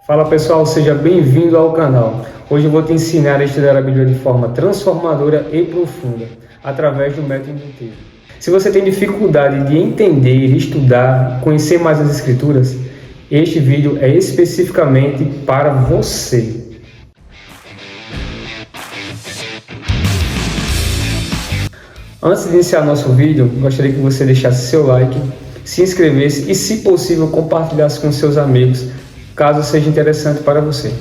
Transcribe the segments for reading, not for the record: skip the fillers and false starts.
Fala pessoal, seja bem-vindo ao canal. Hoje eu vou te ensinar a estudar a Bíblia de forma transformadora e profunda, através do método indutivo. Se você tem dificuldade de entender, estudar, conhecer mais as Escrituras, este vídeo é especificamente para você. Antes de iniciar nosso vídeo, gostaria que você deixasse seu like, se inscrevesse e, se possível, compartilhasse com seus amigos, caso seja interessante para você.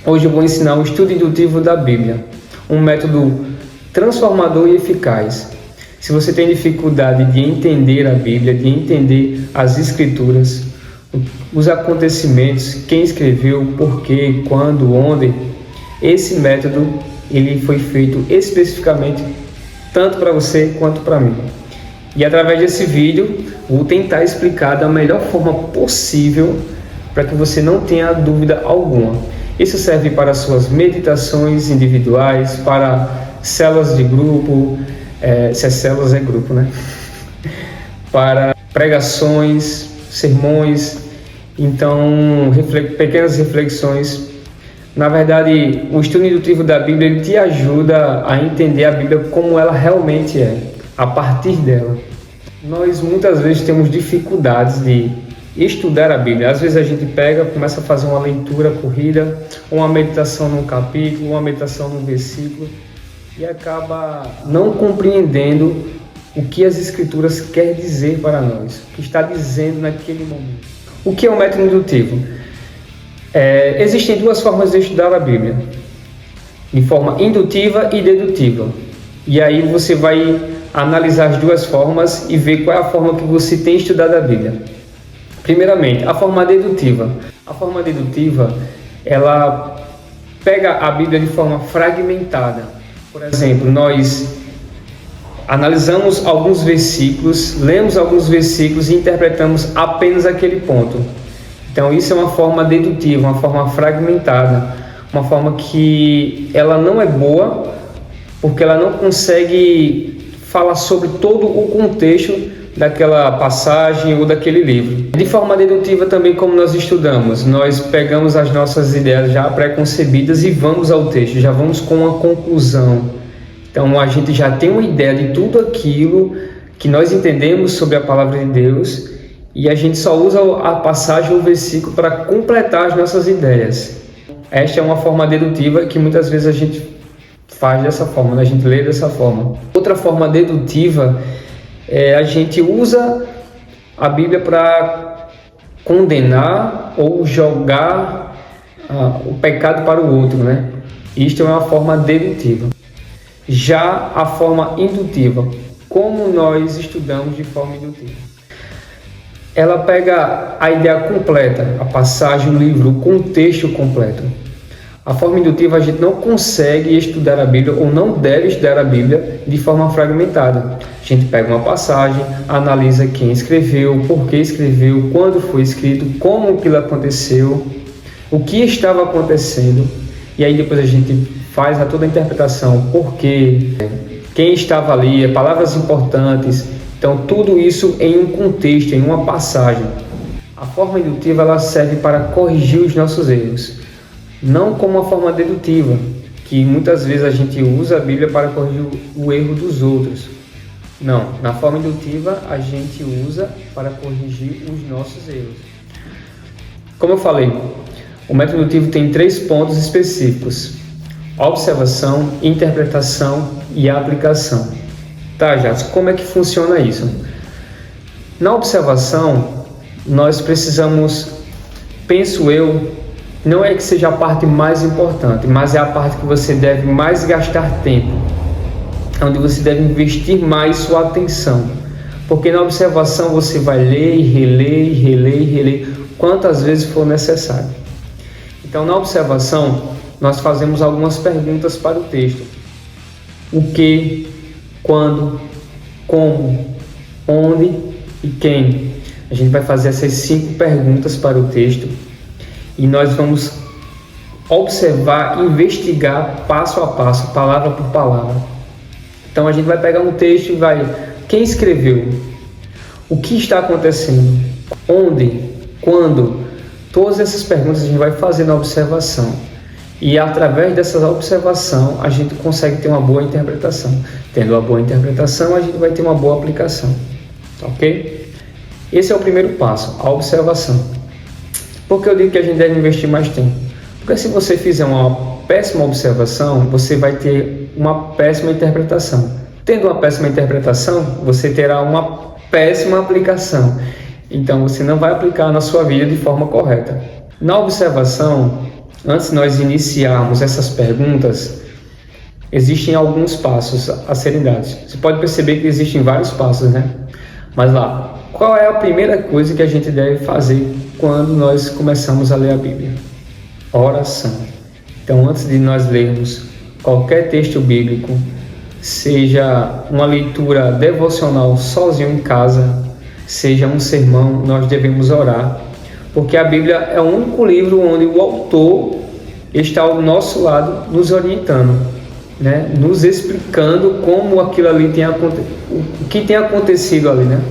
Hoje eu vou ensinar o estudo indutivo da Bíblia, um método transformador e eficaz. Se você tem dificuldade de entender a Bíblia, de entender as Escrituras, os acontecimentos, quem escreveu, porquê, quando, onde, esse método ele foi feito especificamente tanto para você quanto para mim. E através desse vídeo, vou tentar explicar da melhor forma possível para que você não tenha dúvida alguma. Isso serve para suas meditações individuais, para células de grupo, se as células é grupo, né? Para pregações, sermões, então pequenas reflexões. Na verdade, o estudo indutivo da Bíblia ele te ajuda a entender a Bíblia como ela realmente é, a partir dela. Nós muitas vezes temos dificuldades de estudar a Bíblia. Às vezes a gente começa a fazer uma leitura corrida, uma meditação num capítulo, uma meditação num versículo e acaba não compreendendo o que as Escrituras querem dizer para nós, o que está dizendo naquele momento. O que é o método indutivo? Existem duas formas de estudar a Bíblia, de forma indutiva e dedutiva. E aí você vai analisar as duas formas e ver qual é a forma que você tem estudado a Bíblia. Primeiramente, a forma dedutiva. A forma dedutiva, ela pega a Bíblia de forma fragmentada. Por exemplo, nós analisamos alguns versículos, lemos alguns versículos e interpretamos apenas aquele ponto. Então isso é uma forma dedutiva, uma forma fragmentada, uma forma que ela não é boa, porque ela não consegue falar sobre todo o contexto daquela passagem ou daquele livro. De forma dedutiva também, como nós estudamos, nós pegamos as nossas ideias já pré-concebidas e vamos ao texto, já vamos com uma conclusão. Então a gente já tem uma ideia de tudo aquilo que nós entendemos sobre a palavra de Deus e a gente só usa a passagem ou o versículo para completar as nossas ideias. Esta é uma forma dedutiva que muitas vezes a gente faz dessa forma, a gente lê dessa forma. Outra forma dedutiva a gente usa a Bíblia para condenar ou jogar o pecado para o outro, né? Isto é uma forma dedutiva. Já a forma indutiva, como nós estudamos de forma indutiva, ela pega a ideia completa, a passagem, o livro, o contexto completo. A forma indutiva a gente não consegue estudar a Bíblia ou não deve estudar a Bíblia de forma fragmentada. A gente pega uma passagem, analisa quem escreveu, por que escreveu, quando foi escrito, como aquilo aconteceu, o que estava acontecendo, e aí depois a gente faz toda a interpretação, por quê, quem estava ali, palavras importantes. Então tudo isso em um contexto, em uma passagem. A forma indutiva ela serve para corrigir os nossos erros. Não como uma forma dedutiva, que muitas vezes a gente usa a Bíblia para corrigir o erro dos outros. Não, na forma indutiva a gente usa para corrigir os nossos erros. Como eu falei, o método indutivo tem 3 pontos específicos: observação, interpretação e aplicação. Tá, Jadson, como é que funciona isso? Na observação, nós precisamos, penso eu, não é que seja a parte mais importante, mas é a parte que você deve mais gastar tempo, onde você deve investir mais sua atenção, porque na observação você vai ler, reler, quantas vezes for necessário. Então, na observação, nós fazemos algumas perguntas para o texto: o que, quando, como, onde e quem. A gente vai fazer essas 5 perguntas para o texto e nós vamos observar, investigar passo a passo, palavra por palavra. Então a gente vai pegar um texto e vai: quem escreveu? O que está acontecendo? Onde? Quando? Todas essas perguntas a gente vai fazer na observação. E através dessa observação a gente consegue ter uma boa interpretação. Tendo uma boa interpretação, a gente vai ter uma boa aplicação. Ok? Esse é o primeiro passo, a observação. Por que eu digo que a gente deve investir mais tempo? Porque se você fizer uma péssima observação, você vai ter uma péssima interpretação. Tendo uma péssima interpretação, você terá uma péssima aplicação. Então você não vai aplicar na sua vida de forma correta. Na observação, antes de nós iniciarmos essas perguntas, existem alguns passos a serem dados. Você pode perceber que existem vários passos, né? Mas lá, qual é a primeira coisa que a gente deve fazer quando nós começamos a ler a Bíblia? Oração. Então, antes de nós lermos qualquer texto bíblico, seja uma leitura devocional sozinho em casa, seja um sermão, nós devemos orar, porque a Bíblia é o único livro onde o autor está ao nosso lado, nos orientando, né? Nos explicando como aquilo ali o que tem acontecido ali, né?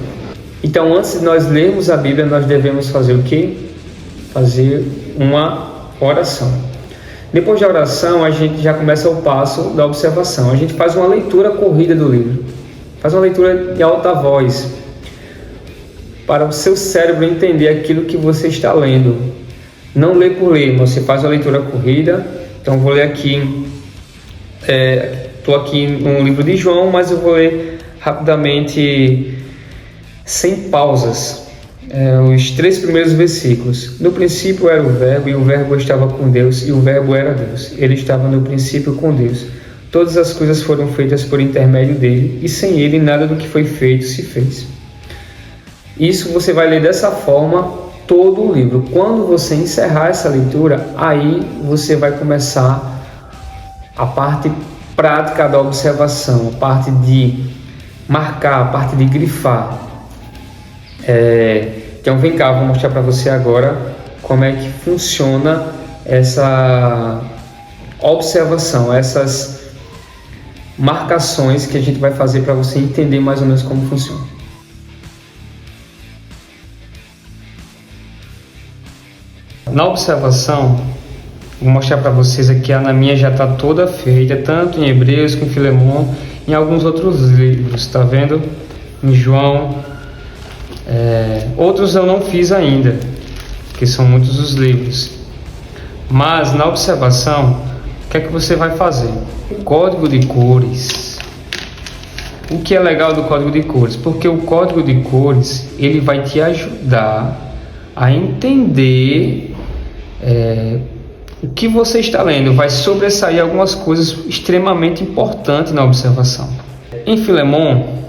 Então, antes de nós lermos a Bíblia, nós devemos fazer o quê? Fazer uma oração. Depois da oração, a gente já começa o passo da observação. A gente faz uma leitura corrida do livro, faz uma leitura de alta voz, para o seu cérebro entender aquilo que você está lendo. Não lê por ler, mas você faz a leitura corrida. Então vou ler aqui, estou aqui no livro de João, mas eu vou ler rapidamente, sem pausas, os 3 primeiros versículos. No princípio era o Verbo, e o Verbo estava com Deus, e o Verbo era Deus. Ele estava no princípio com Deus. Todas as coisas foram feitas por intermédio dele, e sem ele nada do que foi feito se fez. Isso você vai ler dessa forma todo o livro. Quando você encerrar essa leitura, aí você vai começar a parte prática da observação, a parte de marcar, a parte de grifar. Então vem cá, vou mostrar para você agora como é que funciona essa observação, essas marcações que a gente vai fazer para você entender mais ou menos como funciona. Na observação, vou mostrar para vocês aqui, a Ana minha já está toda feita, tanto em Hebreus como em Filemon, em alguns outros livros, tá vendo? Em João, outros eu não fiz ainda, que são muitos os livros. Mas na observação, o que é que você vai fazer? O código de cores. O que é legal do código de cores? Porque o código de cores, ele vai te ajudar a entender o que você está lendo. Vai sobressair algumas coisas extremamente importantes na observação. Em Filemon,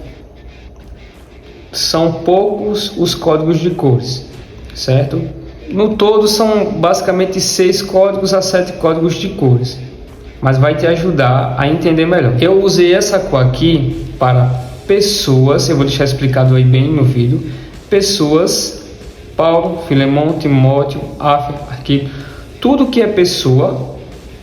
são poucos os códigos de cores, certo? No todo são basicamente 6 códigos a 7 códigos de cores, mas vai te ajudar a entender melhor. Eu usei essa cor aqui para pessoas, eu vou deixar explicado aí bem no vídeo. Pessoas, Paulo, Filemon, Timóteo, África, Arquipo, tudo que é pessoa,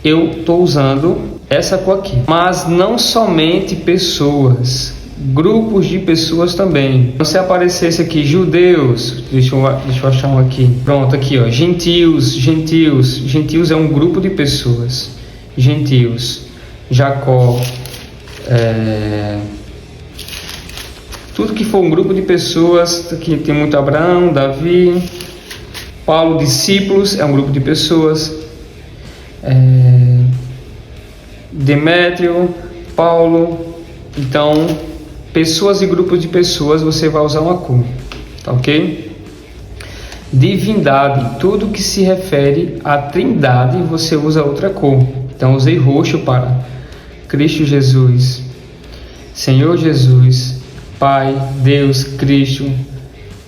eu estou usando essa cor aqui. Mas não somente pessoas, grupos de pessoas também. Se aparecesse aqui judeus, deixa eu achar um aqui. Pronto, aqui ó, gentios. Gentios é um grupo de pessoas. Gentios, Jacó, tudo que for um grupo de pessoas. Aqui tem muito Abraão, Davi, Paulo, discípulos, é um grupo de pessoas. Demétrio, Paulo. Então, pessoas e grupos de pessoas, você vai usar uma cor, tá ok? Divindade, tudo que se refere à Trindade, você usa outra cor. Então, usei roxo para Cristo Jesus, Senhor Jesus, Pai, Deus, Cristo,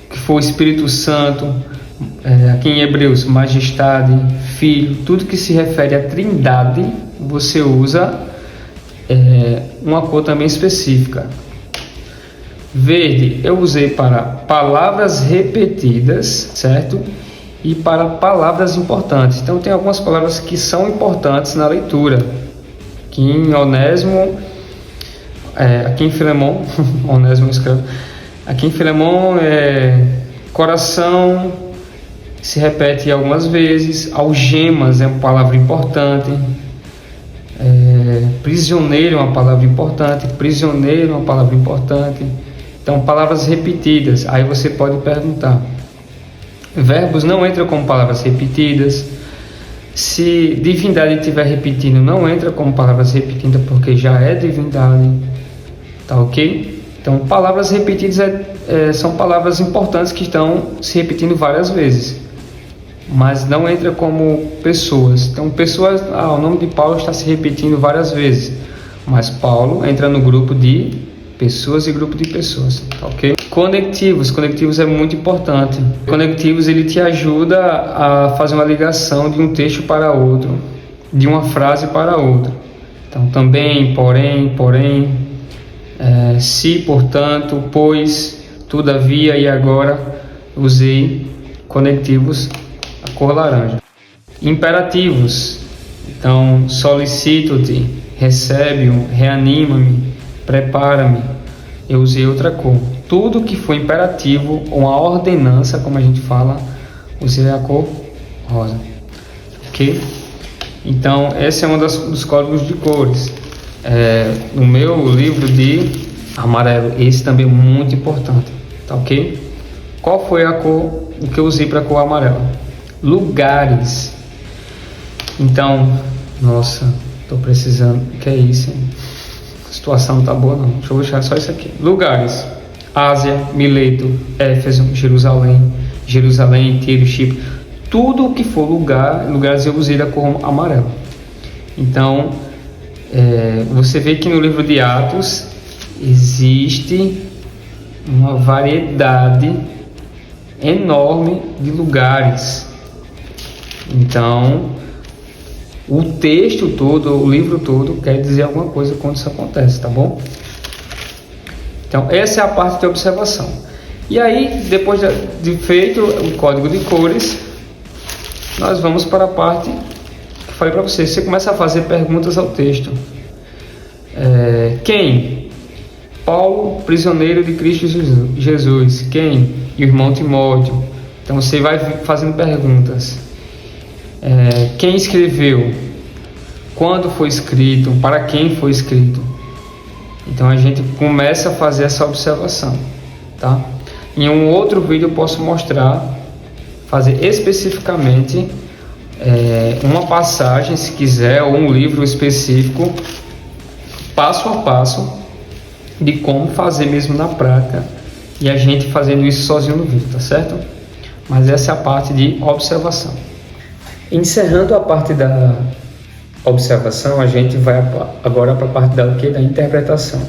que for o Espírito Santo, aqui em Hebreus, Majestade, Filho, tudo que se refere à Trindade, você usa uma cor também específica. Verde, eu usei para palavras repetidas, certo? E para palavras importantes. Então, tem algumas palavras que são importantes na leitura. Aqui em Onésimo, aqui em Filemon, Onésimo escreve. Aqui em Filemon, coração, se repete algumas vezes. Algemas é uma palavra importante. Prisioneiro é uma palavra importante. Prisioneiro é uma palavra importante. Então, palavras repetidas. Aí você pode perguntar. Verbos não entram como palavras repetidas. Se divindade estiver repetindo, não entra como palavras repetidas, porque já é divindade. Tá ok? Então, palavras repetidas são palavras importantes que estão se repetindo várias vezes, mas não entra como pessoas. Então, pessoas, o nome de Paulo está se repetindo várias vezes, mas Paulo entra no grupo de pessoas e grupo de pessoas, tá ok? Conectivos é muito importante. Conectivos, ele te ajuda a fazer uma ligação de um texto para outro, de uma frase para outra. Então, também, porém, se, portanto, pois, todavia e agora, usei conectivos a cor laranja. Imperativos, então, solicito-te, recebe-o, reanima-me, prepara-me, eu usei outra cor. Tudo que for imperativo ou uma ordenança, como a gente fala, usei a cor rosa, ok? Então, esse é um dos códigos de cores. No meu livro de amarelo, esse também é muito importante, tá ok? Qual foi a cor que eu usei para a cor amarela? Lugares. Então, nossa, tô precisando, que é isso, hein? A situação não tá boa não, deixa eu deixar só isso aqui. Lugares: Ásia, Mileto, Éfeso, Jerusalém, Tiro, Chipre. Tudo que for lugares eu usei da cor amarela. Então, você vê que no livro de Atos existe uma variedade enorme de lugares. Então, o texto todo, o livro todo, quer dizer alguma coisa quando isso acontece, tá bom? Então, essa é a parte de observação. E aí, depois de feito o código de cores, nós vamos para a parte que falei para vocês. Você começa a fazer perguntas ao texto. Quem? Paulo, prisioneiro de Cristo Jesus. Quem? E o irmão Timóteo. Então você vai fazendo perguntas. Quem escreveu? Quando foi escrito? Para quem foi escrito? Então a gente começa a fazer essa observação, tá? Em um outro vídeo eu posso fazer especificamente uma passagem, se quiser, ou um livro específico, passo a passo, de como fazer mesmo na prática, e a gente fazendo isso sozinho no vídeo, tá certo? Mas essa é a parte de observação. Encerrando a parte da observação, a gente vai agora para a parte da interpretação.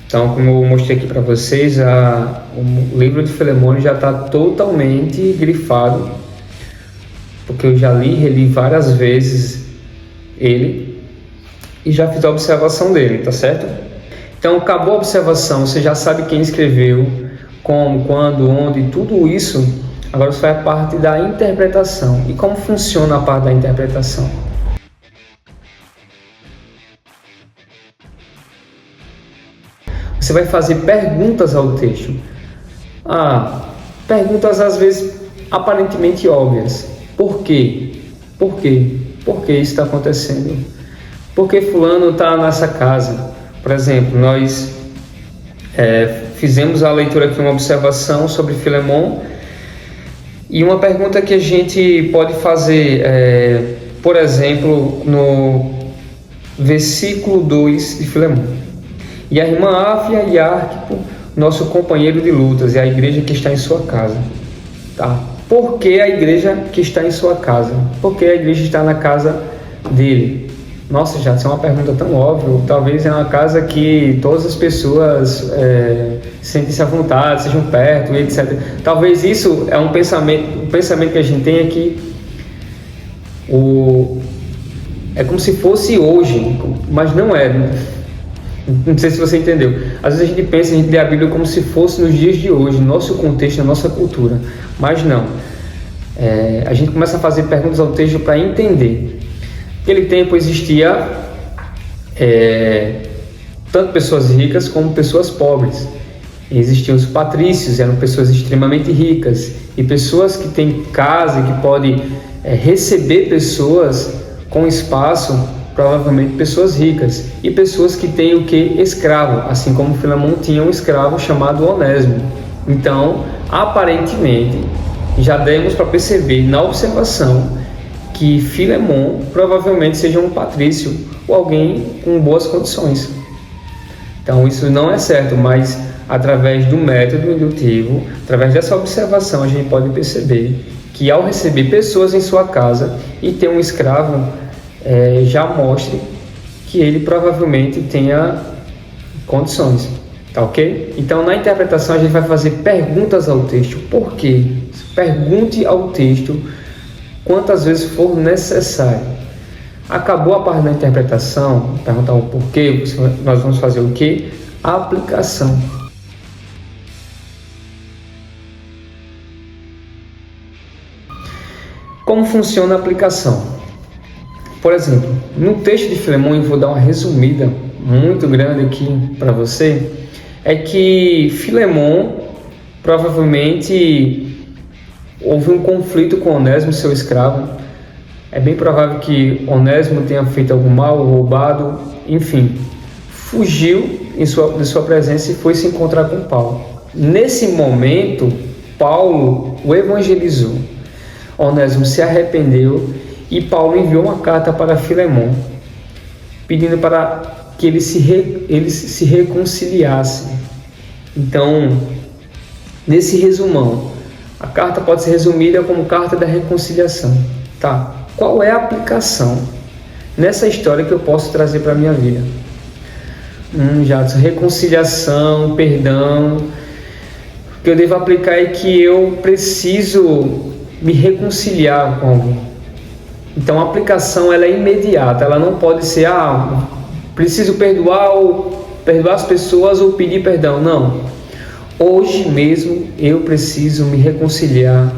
Então, como eu mostrei aqui para vocês, o livro de Filemone já está totalmente grifado, porque eu já reli várias vezes ele e já fiz a observação dele, tá certo? Então, acabou a observação, você já sabe quem escreveu, como, quando, onde, tudo isso. Agora você vai a parte da interpretação. E como funciona a parte da interpretação? Você vai fazer perguntas ao texto. Perguntas às vezes aparentemente óbvias. Por quê? Por quê? Por que isso está acontecendo? Por que fulano está nessa casa? Por exemplo, nós fizemos a leitura aqui, uma observação sobre Filemon, e uma pergunta que a gente pode fazer, por exemplo, no versículo 2 de Filemon. E a irmã Áfia e Arquipo, nosso companheiro de lutas, e a igreja que está em sua casa. Tá? Por que a igreja que está em sua casa? Por que a igreja está na casa dele? Nossa, já isso é uma pergunta tão óbvia. Talvez é uma casa que todas as pessoas sentem-se à vontade, sejam perto, etc. Talvez isso é um pensamento que a gente tem aqui. É como se fosse hoje, mas não é. Não sei se você entendeu. Às vezes a gente pensa, a gente lê a Bíblia como se fosse nos dias de hoje, no nosso contexto, na nossa cultura. Mas não. A gente começa a fazer perguntas ao texto para entender. Naquele tempo existia tanto pessoas ricas como pessoas pobres. Existiam os patrícios, eram pessoas extremamente ricas. e pessoas que têm casa, que podem receber pessoas com espaço, provavelmente pessoas ricas, e pessoas que têm o que? Escravo, assim como Filemão tinha um escravo chamado Onésimo. Então, aparentemente, já demos para perceber na observação que Filemão provavelmente seja um patrício ou alguém com boas condições. Então isso não é certo, mas através do método indutivo, através dessa observação, a gente pode perceber que ao receber pessoas em sua casa e ter um escravo, já mostre que ele provavelmente tenha condições, tá ok? Então na interpretação a gente vai fazer perguntas ao texto. Por quê? Pergunte ao texto quantas vezes for necessário. Acabou a parte da interpretação, perguntar o porquê, nós vamos fazer o quê? A aplicação. Como funciona a aplicação? Por exemplo, no texto de Filemão, eu vou dar uma resumida muito grande aqui para você, é que Filemão provavelmente houve um conflito com Onésimo, seu escravo. É bem provável que Onésimo tenha feito algum mal, roubado, enfim, fugiu de sua presença e foi se encontrar com Paulo. Nesse momento, Paulo o evangelizou. Onésimo se arrependeu e Paulo enviou uma carta para Filemão, pedindo para que eles se reconciliassem. Então, nesse resumão, a carta pode ser resumida como carta da reconciliação. Tá? Qual é a aplicação nessa história que eu posso trazer para a minha vida? Jadson, reconciliação, perdão. O que eu devo aplicar é que eu preciso me reconciliar com alguém. Então a aplicação ela é imediata, ela não pode ser preciso perdoar as pessoas ou pedir perdão. Não. Hoje mesmo eu preciso me reconciliar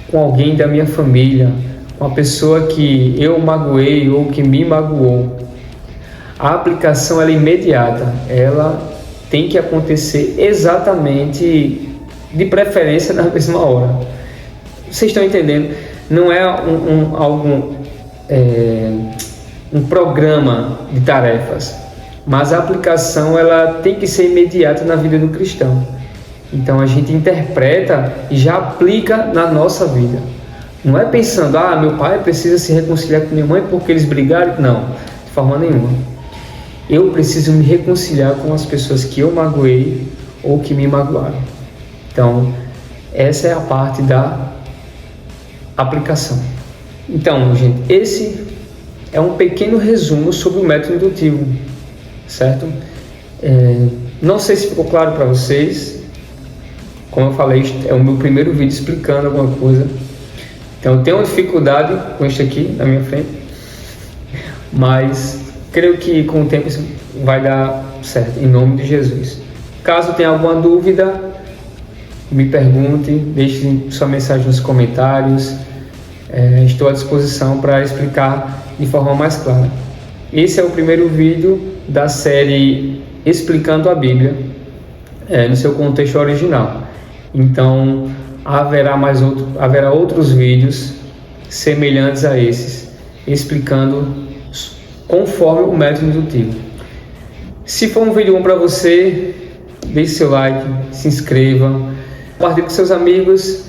com alguém da minha família, com a pessoa que eu magoei ou que me magoou. A aplicação ela é imediata, ela tem que acontecer exatamente, de preferência na mesma hora. Vocês estão entendendo? Não é um programa de tarefas, mas a aplicação ela tem que ser imediata na vida do cristão. Então a gente interpreta e já aplica na nossa vida. Não é pensando, meu pai precisa se reconciliar com minha mãe porque eles brigaram. Não, de forma nenhuma. Eu preciso me reconciliar com as pessoas que eu magoei ou que me magoaram. Então, essa é a parte da aplicação. Então, gente, esse é um pequeno resumo sobre o método indutivo, certo? Não sei se ficou claro para vocês. Como eu falei, é o meu primeiro vídeo explicando alguma coisa. Então, eu tenho uma dificuldade com isso aqui na minha frente, mas creio que com o tempo isso vai dar certo, em nome de Jesus. Caso tenha alguma dúvida, me pergunte, deixe sua mensagem nos comentários. Estou à disposição para explicar de forma mais clara. Esse é o primeiro vídeo da série Explicando a Bíblia no seu contexto original. Então, haverá outros vídeos semelhantes a esses, explicando conforme o método indutivo. Se for um vídeo bom para você, deixe seu like, se inscreva, compartilhe com seus amigos.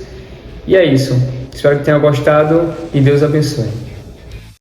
E é isso. Espero que tenha gostado e Deus abençoe.